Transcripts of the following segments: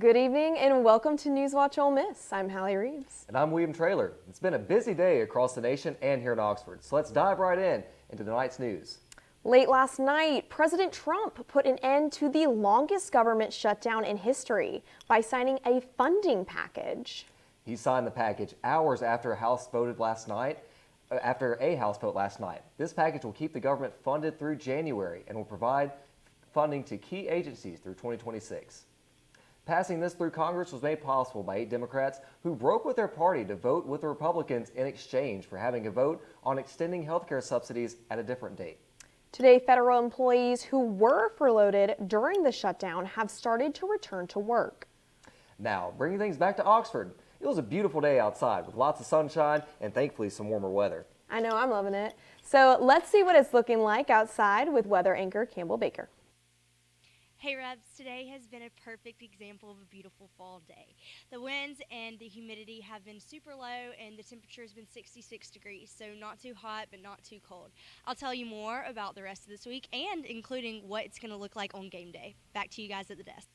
Good evening and welcome to Newswatch Ole Miss. I'm Hallie Reeves. And I'm William Traylor. It's been a busy day across the nation and here in Oxford, so let's dive right into tonight's news. Late last night, President Trump put an end to the longest government shutdown in history by signing a funding package. He signed the package hours after a House vote last night. This package will keep the government funded through January and will provide funding to key agencies through 2026. Passing this through Congress was made possible by 8 Democrats who broke with their party to vote with the Republicans in exchange for having a vote on extending health care subsidies at a different date. Today, federal employees who were furloughed during the shutdown have started to return to work. Now, bringing things back to Oxford. It was a beautiful day outside with lots of sunshine and thankfully some warmer weather. I know, I'm loving it. So let's see what it's looking like outside with weather anchor Campbell Baker. Hey Rebs, today has been a perfect example of a beautiful fall day. The winds and the humidity have been super low and the temperature has been 66 degrees, so not too hot but not too cold. I'll tell you more about the rest of this week and including what it's going to look like on game day. Back to you guys at the desk.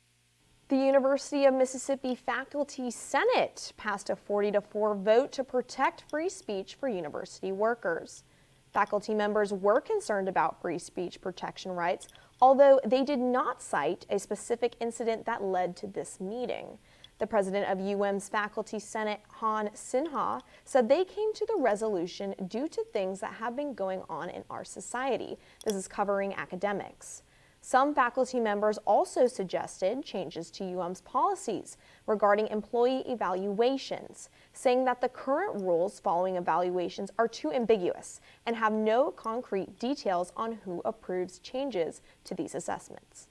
The University of Mississippi Faculty Senate passed a 40-4 vote to protect free speech for university workers. Faculty members were concerned about free speech protection rights, although they did not cite a specific incident that led to this meeting. The president of UM's Faculty Senate, Han Sinha, said they came to the resolution due to things that have been going on in our society. This is covering academics. Some faculty members also suggested changes to UM's policies regarding employee evaluations, saying that the current rules following evaluations are too ambiguous and have no concrete details on who approves changes to these assessments.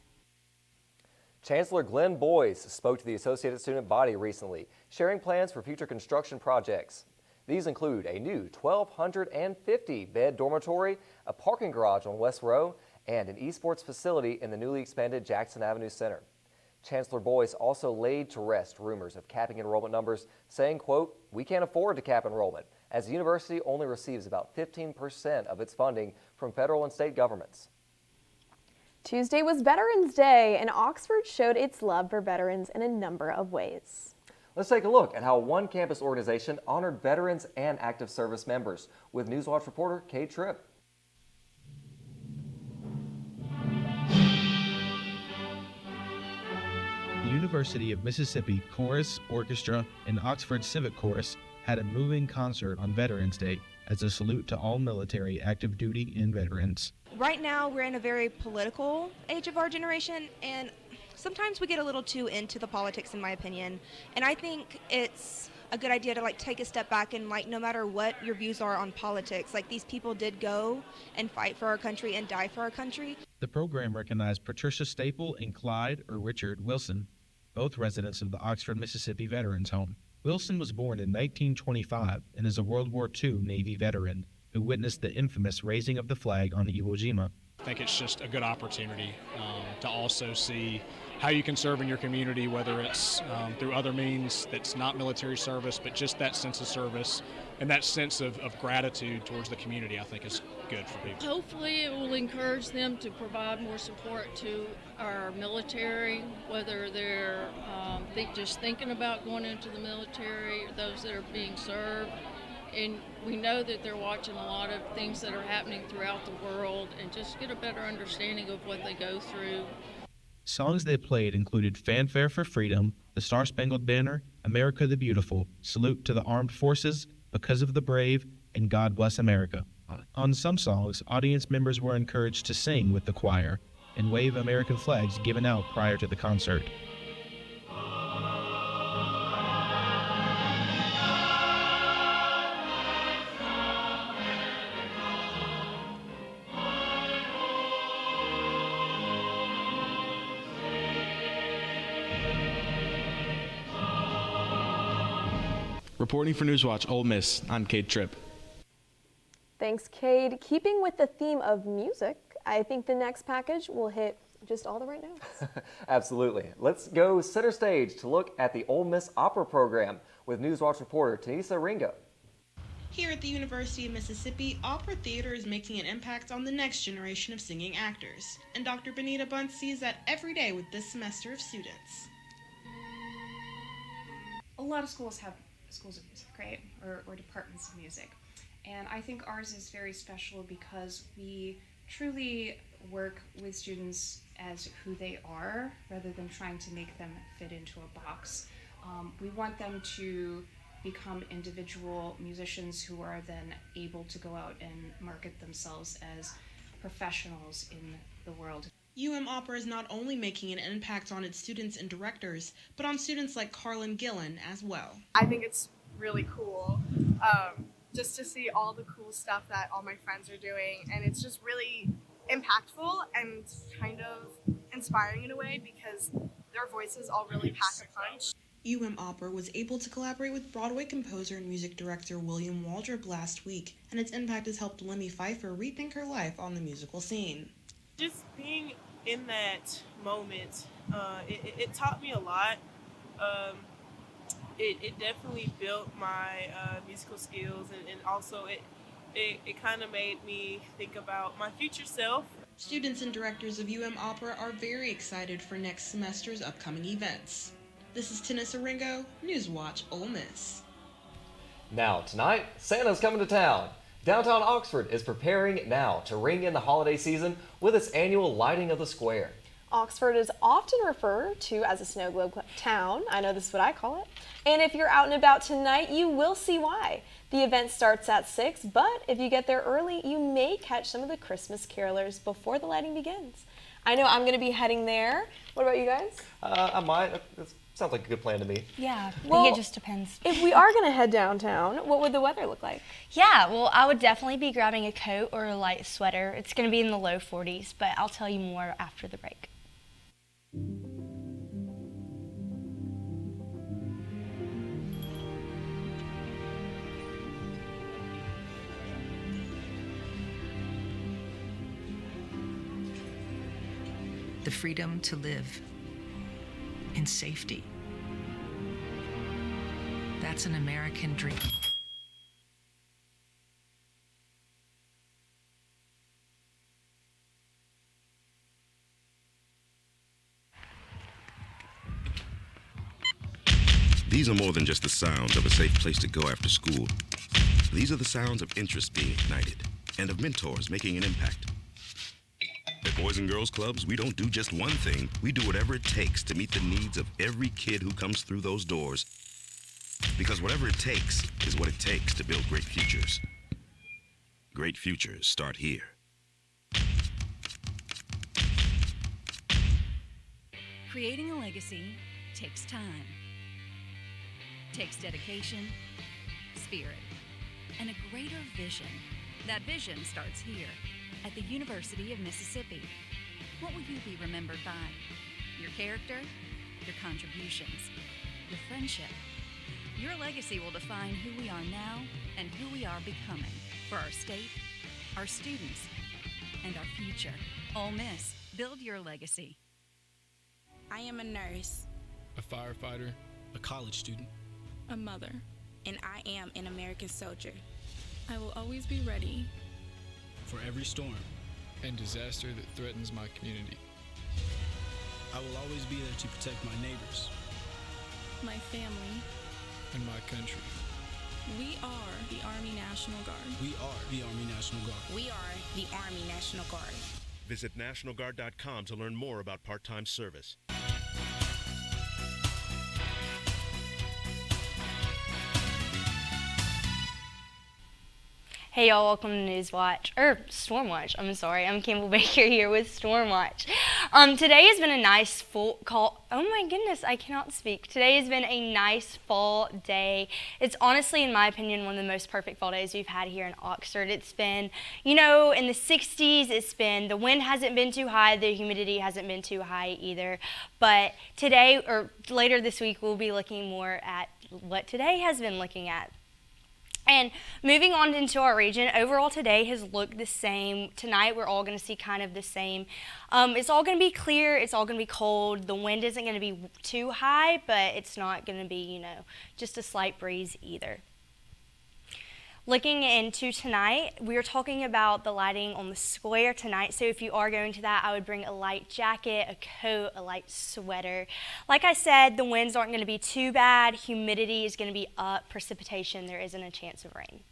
Chancellor Glenn Boyce spoke to the Associated Student Body recently, sharing plans for future construction projects. These include a new 1,250-bed dormitory, a parking garage on West Row, and an esports facility in the newly expanded Jackson Avenue Center. Chancellor Boyce also laid to rest rumors of capping enrollment numbers, saying, quote, "We can't afford to cap enrollment, as the university only receives about 15% of its funding from federal and state governments." Tuesday was Veterans Day, and Oxford showed its love for veterans in a number of ways. Let's take a look at how one campus organization honored veterans and active service members with Newswatch reporter Kate Tripp. The University of Mississippi Chorus, Orchestra, and Oxford Civic Chorus had a moving concert on Veterans Day as a salute to all military, active duty, and veterans. Right now, we're in a very political age of our generation, and sometimes we get a little too into the politics, in my opinion. And I think it's a good idea to take a step back and no matter what your views are on politics, these people did go and fight for our country and die for our country. The program recognized Patricia Staple and Clyde or Richard Wilson, both residents of the Oxford, Mississippi Veterans Home. Wilson was born in 1925 and is a World War II Navy veteran who witnessed the infamous raising of the flag on Iwo Jima. I think it's just a good opportunity to also see how you can serve in your community, whether it's through other means that's not military service, but just that sense of service and that sense of gratitude towards the community, I think is good for people. Hopefully it will encourage them to provide more support to our military, whether they're just thinking about going into the military or those that are being served. And we know that they're watching a lot of things that are happening throughout the world and just get a better understanding of what they go through. Songs they played included Fanfare for Freedom, The Star-Spangled Banner, America the Beautiful, Salute to the Armed Forces, Because of the Brave, and God Bless America. On some songs, audience members were encouraged to sing with the choir and wave American flags given out prior to the concert. Reporting for Newswatch Ole Miss, I'm Kate Tripp. Thanks, Cade. Keeping with the theme of music, I think the next package will hit just all the right notes. Absolutely. Let's go center stage to look at the Ole Miss Opera program with Newswatch reporter Tanisa Ringo. Here at the University of Mississippi, opera theater is making an impact on the next generation of singing actors, and Dr. Benita Bunt sees that every day with this semester of students. a lot of schools have schools of music, right? Or departments of music. And I think ours is very special because we truly work with students as who they are rather than trying to make them fit into a box. We want them to become individual musicians who are then able to go out and market themselves as professionals in the world. Opera is not only making an impact on its students and directors, but on students like Carlin Gillen as well. I think it's really cool just to see all the cool stuff that all my friends are doing, and it's just really impactful and kind of inspiring in a way because their voices all really pack a punch. Opera was able to collaborate with Broadway composer and music director William Waldrop last week, and its impact has helped Lemmy Pfeiffer rethink her life on the musical scene. Just being in that moment, it taught me a lot. It definitely built my musical skills, and also it kind of made me think about my future self. Students and directors of Opera are very excited for next semester's upcoming events. This is Tanissa Ringo, Newswatch Ole Miss. Now, tonight, Santa's coming to town. Downtown Oxford is preparing now to ring in the holiday season with its annual lighting of the square. Oxford is often referred to as a snow globe town. I know this is what I call it. And if you're out and about tonight, you will see why. The event starts at 6, but if you get there early, you may catch some of the Christmas carolers before the lighting begins. I know I'm going to be heading there. What about you guys? I might. That sounds like a good plan to me. Yeah, I Well, think it just depends. If we are going to head downtown, what would the weather look like? Yeah, well, I would definitely be grabbing a coat or a light sweater. It's going to be in the low 40s, but I'll tell you more after the break. The freedom to live in safety. That's an American dream. These are more than just the sounds of a safe place to go after school. These are the sounds of interest being ignited and of mentors making an impact. At Boys and Girls Clubs, we don't do just one thing. We do whatever it takes to meet the needs of every kid who comes through those doors. Because whatever it takes is what it takes to build great futures. Great futures start here. Creating a legacy takes time, takes dedication, spirit, and a greater vision. That vision starts here at the University of Mississippi. What will you be remembered by? Your character, your contributions, your friendship. Your legacy will define who we are now and who we are becoming for our state, our students, and our future. Ole Miss, build your legacy. I am a nurse, a firefighter, a college student, a mother, and I am an American soldier. I will always be ready for every storm and disaster that threatens my community. I will always be there to protect my neighbors, my family, and my country. We are the Army National Guard. We are the Army National Guard. We are the Army National Guard. Visit nationalguard.com to learn more about part-time service. Hey y'all, welcome to Newswatch, or Stormwatch, I'm sorry. I'm Campbell Baker here with Stormwatch. Today has been a nice oh my goodness, I cannot speak. Today has been a nice fall day. It's honestly, in my opinion, one of the most perfect fall days we've had here in Oxford. It's been, you know, in the 60s, the wind hasn't been too high, the humidity hasn't been too high either. But today, or later this week, we'll be looking more at what today has been looking at. And moving on into our region, overall today has looked the same. Tonight we're all going to see kind of the same. It's all going to be clear, it's all going to be cold. The wind isn't going to be too high, but it's not going to be, you know, just a slight breeze either. Looking into tonight, we are talking about the lighting on the square tonight. So if you are going to that, I would bring a light jacket, a coat, a light sweater. Like I said, the winds aren't going to be too bad. Humidity is going to be up. Precipitation, there isn't a chance of rain.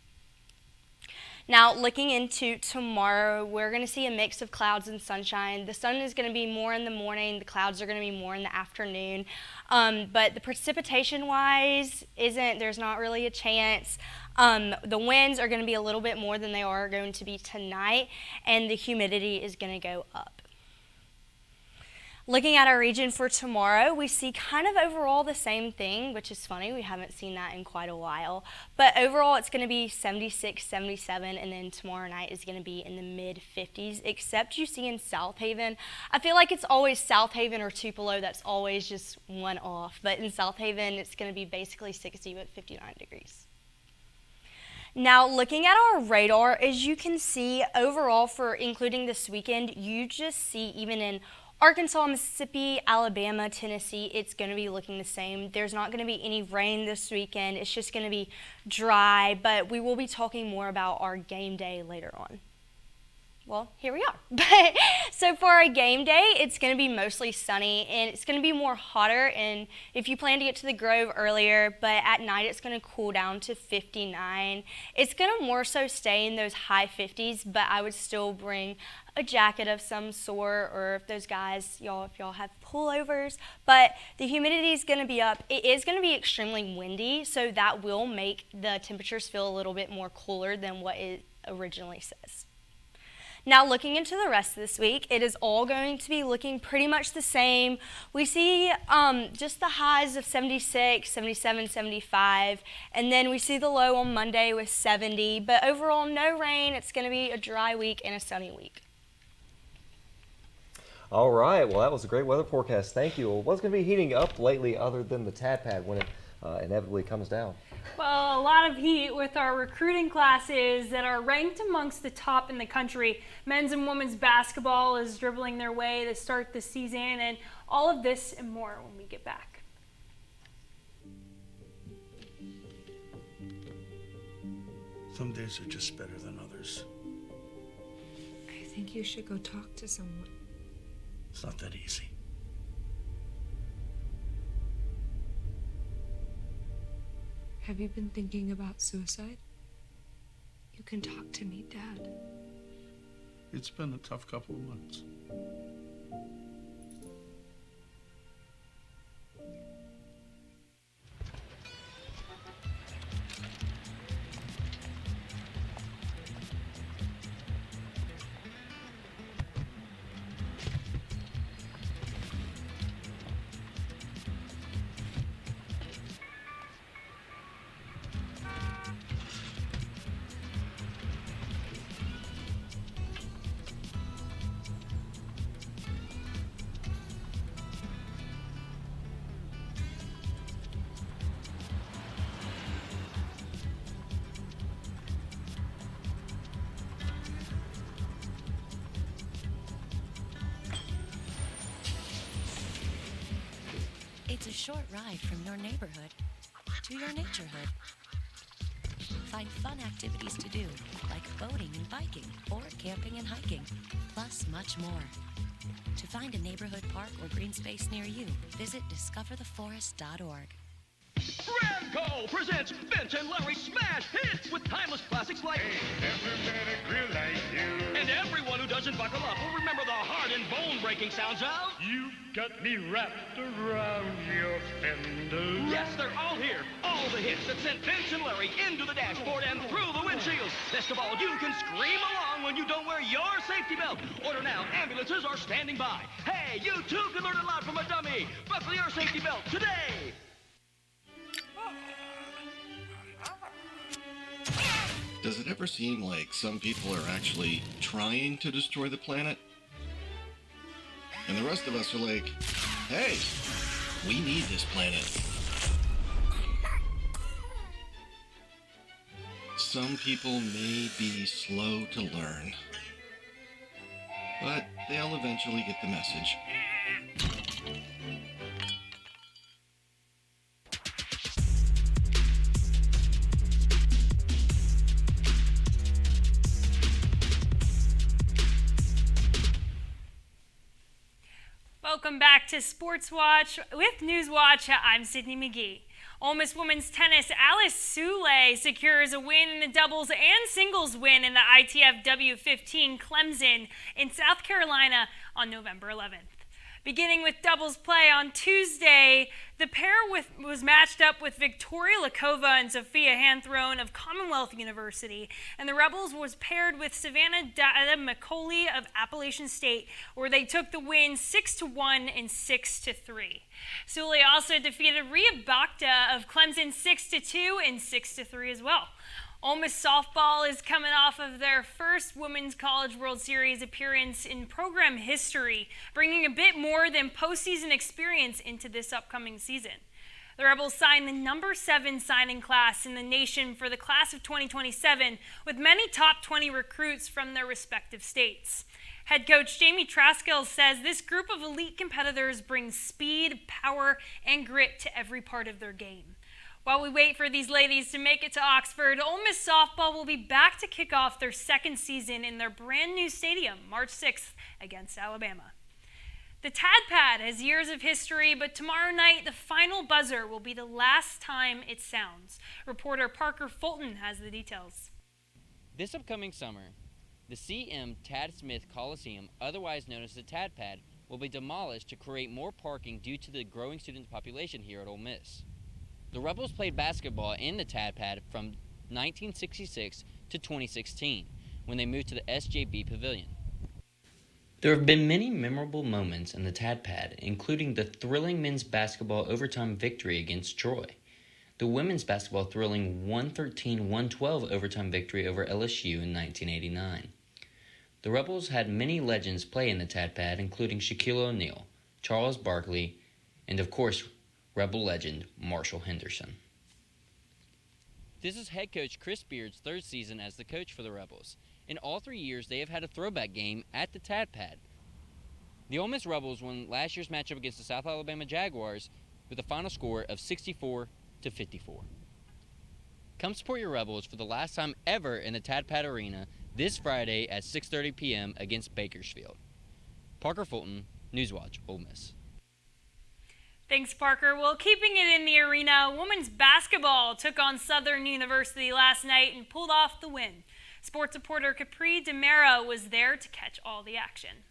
Now, looking into tomorrow, we're going to see a mix of clouds and sunshine. The sun is going to be more in the morning. The clouds are going to be more in the afternoon. But the precipitation-wise, there's not really a chance. The winds are going to be a little bit more than they are going to be tonight, and the humidity is going to go up. Looking at our region for tomorrow, we see kind of overall the same thing, which is funny. We haven't seen that in quite a while. But overall, it's going to be 76, 77, and then tomorrow night is going to be in the mid-50s, except you see in South Haven. I feel like it's always South Haven or Tupelo that's always just one off. But in South Haven, it's going to be basically 60 but 59 degrees. Now, looking at our radar, as you can see, overall for including this weekend, you just see even in Arkansas, Mississippi, Alabama, Tennessee, it's going to be looking the same. There's not going to be any rain this weekend. It's just going to be dry, but we will be talking more about our game day later on. Well, here we are. So for our game day, it's going to be mostly sunny, and it's going to be more hotter, and if you plan to get to the Grove earlier, but at night it's going to cool down to 59. It's going to more so stay in those high 50s, but I would still bring a jacket of some sort, or if those guys, if y'all have pullovers. But the humidity is going to be up. It is going to be extremely windy, so that will make the temperatures feel a little bit more cooler than what it originally says. Now, looking into the rest of this week, it is all going to be looking pretty much the same. We see just the highs of 76, 77, 75, and then we see the low on Monday with 70. But overall, no rain. It's going to be a dry week and a sunny week. All right, well, that was a great weather forecast. Thank you. Well, what's going to be heating up lately other than the Tad Pad when it inevitably comes down? Well, a lot of heat with our recruiting classes that are ranked amongst the top in the country. Men's and women's basketball is dribbling their way to start the season, and all of this and more when we get back. Some days are just better than others. I think you should go talk to someone. It's not that easy. Have you been thinking about suicide? You can talk to me, Dad. It's been a tough couple of months. It's a short ride from your neighborhood to your naturehood. Find fun activities to do, like boating and biking, or camping and hiking, plus much more. To find a neighborhood park or green space near you, visit discovertheforest.org. Ramco presents Vince and Larry Smash Hits with timeless classics like Never met a grill like you. And everyone who doesn't buckle up will remember the heart and bone-breaking sounds of You got me wrapped around your fender. Yes, they're all here. All the hits that sent Vince and Larry into the dashboard and through the windshields. Best of all, you can scream along when you don't wear your safety belt. Order now. Ambulances are standing by. Hey, you too can learn a lot from a dummy. Buckle your safety belt today. Does it ever seem like some people are actually trying to destroy the planet? And the rest of us are like, hey, we need this planet. Some people may be slow to learn, but they'll eventually get the message. welcome back to Sports Watch with Newswatch. I'm Sydney McGee. Ole Miss women's tennis Alice Sule secures a win in the doubles and singles win in the ITF W15 Clemson in South Carolina on November 11th. Beginning with doubles play on Tuesday, the pair was matched up with Victoria Lakova and Sophia Handthrone of Commonwealth University, and the Rebels was paired with Savannah McCauley of Appalachian State, where they took the win 6-1 and 6-3. Sule also defeated Rhea Bakhta of Clemson 6-2 and 6-3 as well. Ole Miss softball is coming off of their first Women's College World Series appearance in program history, bringing a bit more than postseason experience into this upcoming season. The Rebels signed the number 7 signing class in the nation for the class of 2027, with many top 20 recruits from their respective states. Head coach Jamie Traskill says this group of elite competitors brings speed, power, and grit to every part of their game. While we wait for these ladies to make it to Oxford, Ole Miss softball will be back to kick off their second season in their brand new stadium, March 6th against Alabama. The TADPAD has years of history, but tomorrow night the final buzzer will be the last time it sounds. Reporter Parker Fulton has the details. This upcoming summer, the CM Tad Smith Coliseum, otherwise known as the TADPAD, will be demolished to create more parking due to the growing student population here at Ole Miss. The Rebels played basketball in the TADPAD from 1966 to 2016, when they moved to the SJB Pavilion. There have been many memorable moments in the TADPAD, including the thrilling men's basketball overtime victory against Troy, the women's basketball thrilling 113-112 overtime victory over LSU in 1989. The Rebels had many legends play in the TADPAD, including Shaquille O'Neal, Charles Barkley, and of course, Rebel legend Marshall Henderson. This is head coach Chris Beard's third season as the coach for the Rebels. In all 3 years, they have had a throwback game at the TADPAD. The Ole Miss Rebels won last year's matchup against the South Alabama Jaguars with a final score of 64-54. Come support your Rebels for the last time ever in the TADPAD Arena this Friday at 6:30 p.m. against Bakersfield. Parker Fulton, Newswatch Ole Miss. Thanks, Parker. Well, keeping it in the arena, women's basketball took on Southern University last night and pulled off the win. Sports reporter Capri DeMera was there to catch all the action.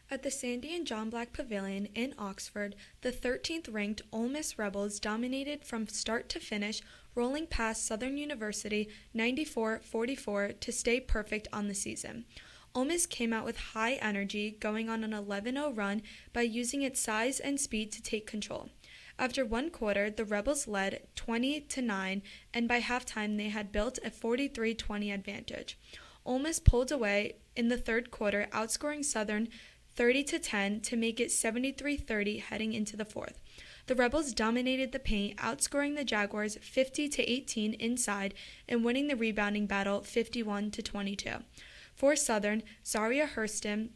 At the Sandy and John Black Pavilion in Oxford, the 13th-ranked Ole Miss Rebels dominated from start to finish, rolling past Southern University 94-44 to stay perfect on the season. Ole Miss came out with high energy, going on an 11-0 run by using its size and speed to take control. After one quarter, the Rebels led 20-9, and by halftime they had built a 43-20 advantage. Ole Miss pulled away in the third quarter, outscoring Southern 30-10 to make it 73-30 heading into the fourth. The Rebels dominated the paint, outscoring the Jaguars 50-18 inside and winning the rebounding battle 51-22. For Southern, Zaria Hurston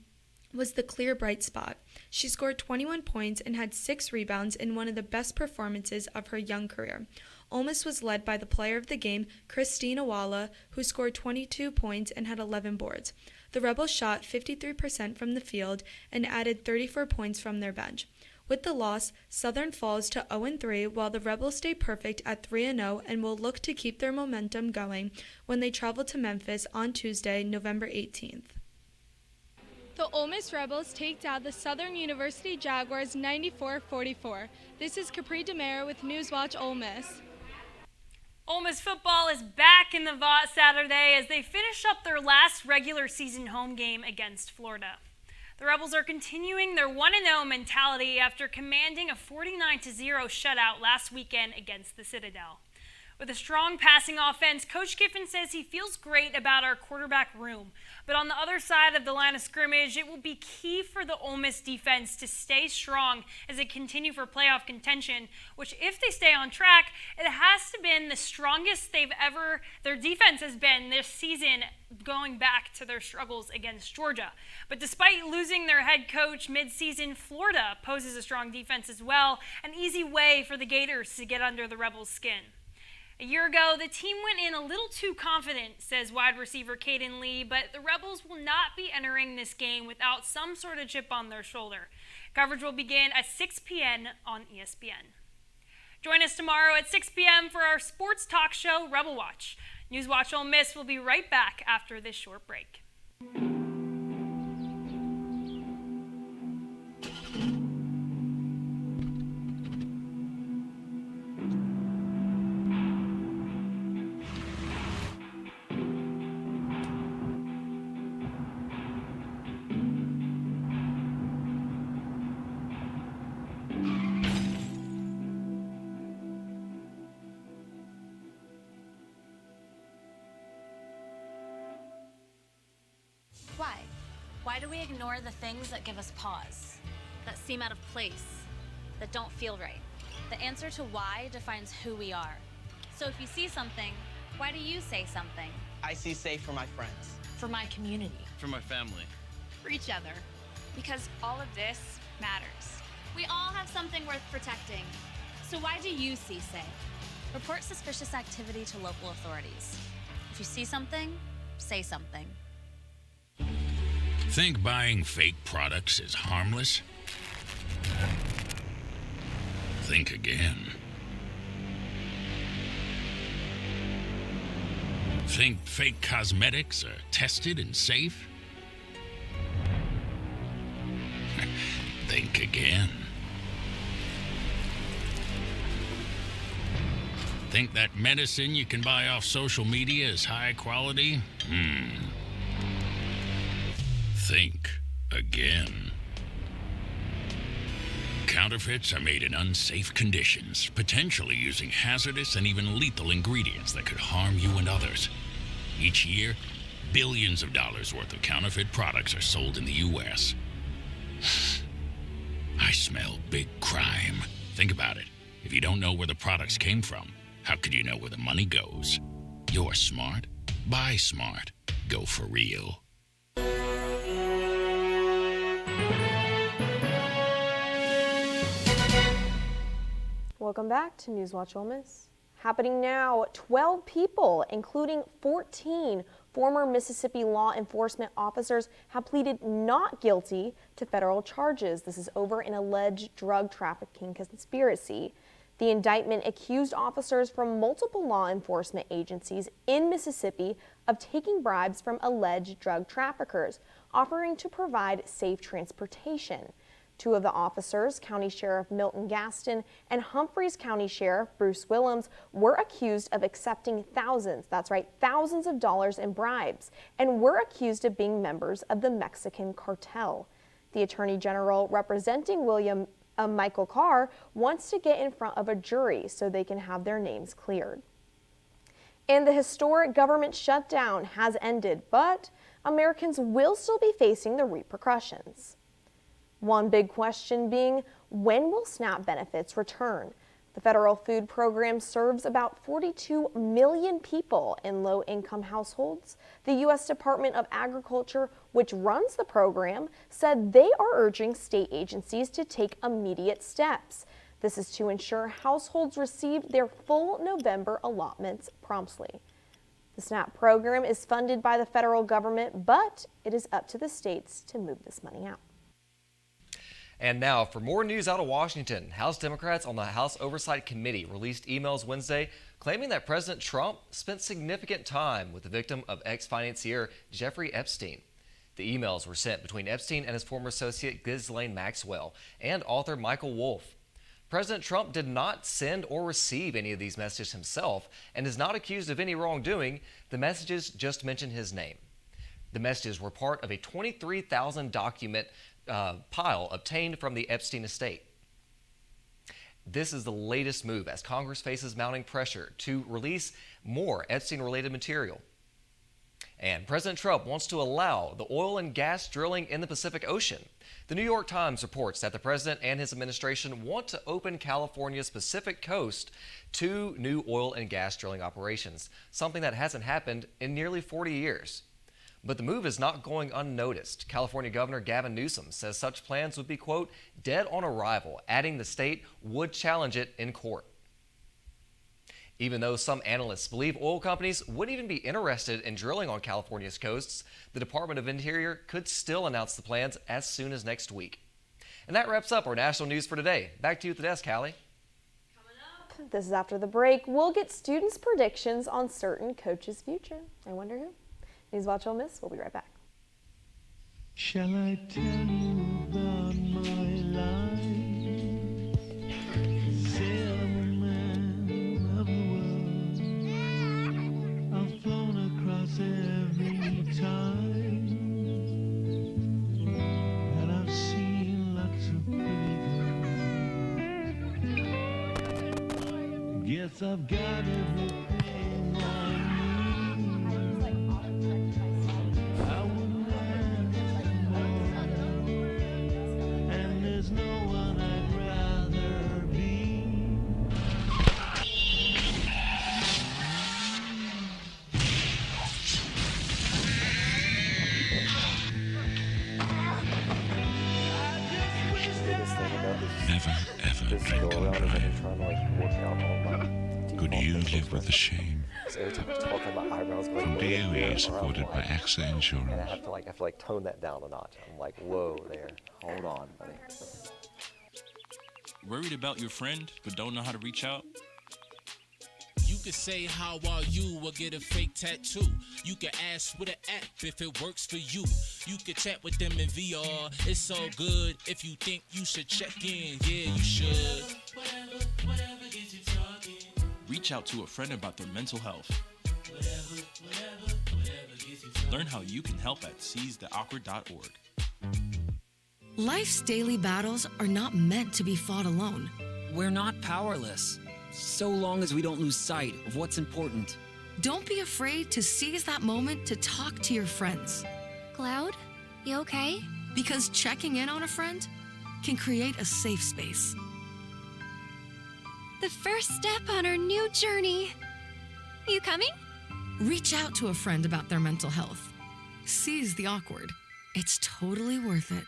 was the clear bright spot. She scored 21 points and had 6 rebounds in one of the best performances of her young career. Ole Miss was led by the player of the game, Christine Awala, who scored 22 points and had 11 boards. The Rebels shot 53% from the field and added 34 points from their bench. With the loss, Southern falls to 0-3, while the Rebels stay perfect at 3-0 and will look to keep their momentum going when they travel to Memphis on Tuesday, November 18th. The Ole Miss Rebels take down the Southern University Jaguars 94-44. This is Capri DeMera with Newswatch Ole Miss. Ole Miss football is back in the Vaught Saturday as they finish up their last regular season home game against Florida. The Rebels are continuing their 1-0 mentality after commanding a 49-0 shutout last weekend against the Citadel. With a strong passing offense, Coach Kiffin says he feels great about our quarterback room. But on the other side of the line of scrimmage, it will be key for the Ole Miss defense to stay strong as they continue for playoff contention, which if they stay on track, it has to been the strongest their defense has been this season, going back to their struggles against Georgia. But despite losing their head coach mid-season, Florida poses a strong defense as well, an easy way for the Gators to get under the Rebels' skin. A year ago, the team went in a little too confident, says wide receiver Caden Lee, but the Rebels will not be entering this game without some sort of chip on their shoulder. Coverage will begin at 6 p.m. on ESPN. Join us tomorrow at 6 p.m. for our sports talk show, Rebel Watch. Newswatch Ole Miss will be right back after this short break. Why? Why do we ignore the things that give us pause, that seem out of place, that don't feel right? The answer to why defines who we are. So if you see something, why do you say something? I see safe for my friends. For my community. For my family. For each other. Because all of this matters. We all have something worth protecting. So why do you see safe? Report suspicious activity to local authorities. If you see something, say something. Think buying fake products is harmless? Think again. Think fake cosmetics are tested and safe? Think again. Think that medicine you can buy off social media is high quality? Think again. Counterfeits are made in unsafe conditions, potentially using hazardous and even lethal ingredients that could harm you and others. Each year, billions of dollars worth of counterfeit products are sold in the U.S. I smell big crime. Think about it. If you don't know where the products came from, how could you know where the money goes? You're smart. Buy smart. Go for real. Welcome back to Newswatch Ole Miss. Happening now, 12 people, including 14 former Mississippi law enforcement officers, have pleaded not guilty to federal charges. This is over an alleged drug trafficking conspiracy. The indictment accused officers from multiple law enforcement agencies in Mississippi of taking bribes from alleged drug traffickers, offering to provide safe transportation. Two of the officers, County Sheriff Milton Gaston and Humphreys County Sheriff Bruce Willems, were accused of accepting thousands of dollars in bribes, and were accused of being members of the Mexican cartel. The Attorney General representing Michael Carr wants to get in front of a jury so they can have their names cleared. And the historic government shutdown has ended, but Americans will still be facing the repercussions. One big question being, when will SNAP benefits return? The federal food program serves about 42 million people in low-income households. The U.S. Department of Agriculture, which runs the program, said they are urging state agencies to take immediate steps. This is to ensure households receive their full November allotments promptly. The SNAP program is funded by the federal government, but it is up to the states to move this money out. And now, for more news out of Washington, House Democrats on the House Oversight Committee released emails Wednesday claiming that President Trump spent significant time with the victim of ex-financier Jeffrey Epstein. The emails were sent between Epstein and his former associate Ghislaine Maxwell and author Michael Wolff. President Trump did not send or receive any of these messages himself and is not accused of any wrongdoing. The messages just mention his name. The messages were part of a 23,000 document pile obtained from the Epstein estate. This is the latest move as Congress faces mounting pressure to release more Epstein-related material. And President Trump wants to allow the oil and gas drilling in the Pacific Ocean. The New York Times reports that the president and his administration want to open California's Pacific coast to new oil and gas drilling operations, something that hasn't happened in nearly 40 years. But the move is not going unnoticed. California Governor Gavin Newsom says such plans would be, quote, dead on arrival, adding the state would challenge it in court. Even though some analysts believe oil companies wouldn't even be interested in drilling on California's coasts, the Department of Interior could still announce the plans as soon as next week. And that wraps up our national news for today. Back to you at the desk, Callie. This is after the break. We'll get students' predictions on certain coaches' future. I wonder who? Newswatch Ole Miss. We'll be right back. Shall I tell you about my life? Say I'm a man of the world. I've flown across every time, and I've seen lots of pretty girls. Guess I've got everything I need. I wouldn't and there's no one I'd rather be. Never ever drink and drive. Could you live with the shame? From DOE, supported by AXA Insurance. And I have to tone that down a notch. I'm like, whoa there. Hold on, buddy. Worried about your friend, but don't know how to reach out? You could say how are you or get a fake tattoo. You could ask with an app if it works for you. You could chat with them in VR. It's so good. If you think you should check in, yeah, you should. Whatever gets you talking. Reach out to a friend about their mental health. Whatever gets you talking. Learn how you can help at seizetheawkward.org. Life's daily battles are not meant to be fought alone. We're not powerless, so long as we don't lose sight of what's important. Don't be afraid to seize that moment to talk to your friends. Cloud, you okay? Because checking in on a friend can create a safe space. The first step on our new journey. You coming? Reach out to a friend about their mental health. Seize the awkward. It's totally worth it.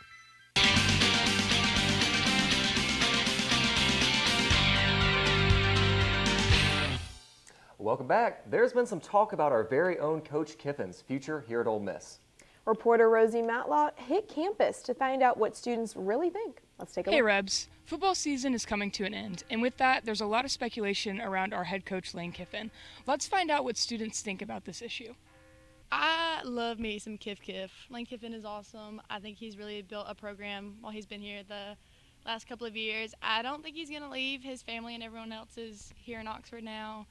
Welcome back. There's been some talk about our very own Coach Kiffin's future here at Ole Miss. Reporter Rosie Matlock hit campus to find out what students really think. Let's take a look. Hey Rebs, football season is coming to an end, and with that, there's a lot of speculation around our head coach Lane Kiffin. Let's find out what students think about this issue. I love me some Kiff. Lane Kiffin is awesome. I think he's really built a program while he's been here the last couple of years. I don't think he's going to leave. His family and everyone else is here in Oxford now.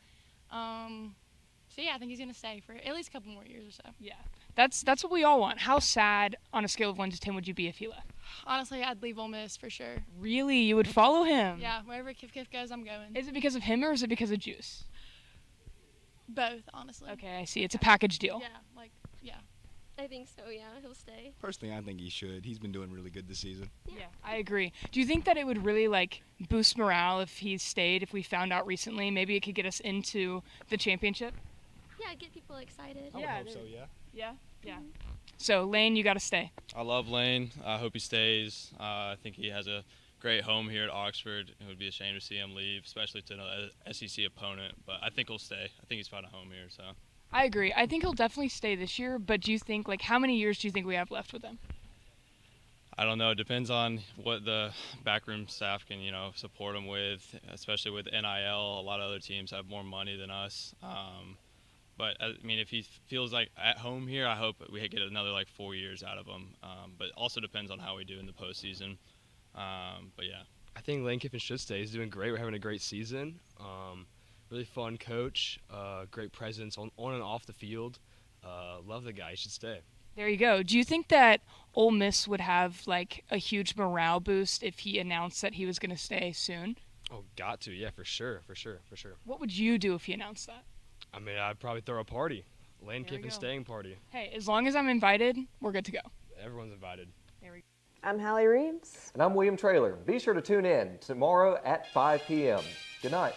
So yeah, I think he's going to stay for at least a couple more years or so. Yeah, that's what we all want. How sad on a scale of 1 to 10 would you be if he left? Honestly, I'd leave Ole Miss for sure. Really? You would follow him? Yeah, wherever Kiff goes, I'm going. Is it because of him or is it because of Juice? Both, honestly. Okay, I see. It's a package deal. Yeah. I think so, yeah. He'll stay. Personally, I think he should. He's been doing really good this season. Yeah, I agree. Do you think that it would really boost morale if he stayed, if we found out recently? Maybe it could get us into the championship? Yeah, get people excited. I would hope so, yeah. Yeah? Yeah. So, Lane, you got to stay. I love Lane. I hope he stays. I think he has a great home here at Oxford. It would be a shame to see him leave, especially to an SEC opponent. But I think he'll stay. I think he's found a home here. So. I agree. I think he'll definitely stay this year. But do you think, how many years do you think we have left with him? I don't know. It depends on what the backroom staff can, support him with, especially with NIL. A lot of other teams have more money than us. But, if he feels like at home here, I hope we get another 4 years out of him. But also depends on how we do in the postseason. But, yeah. I think Lane Kiffin should stay. He's doing great. We're having a great season. Really fun coach. Great presence on and off the field. Love the guy. He should stay. There you go. Do you think that Ole Miss would have, a huge morale boost if he announced that he was going to stay soon? Oh, got to. Yeah, for sure. What would you do if he announced that? I'd probably throw a party. Lane Kiffin staying party. Hey, as long as I'm invited, we're good to go. Everyone's invited. There we go. I'm Hallie Reeves. And I'm William Traylor. Be sure to tune in tomorrow at 5 p.m. Good night.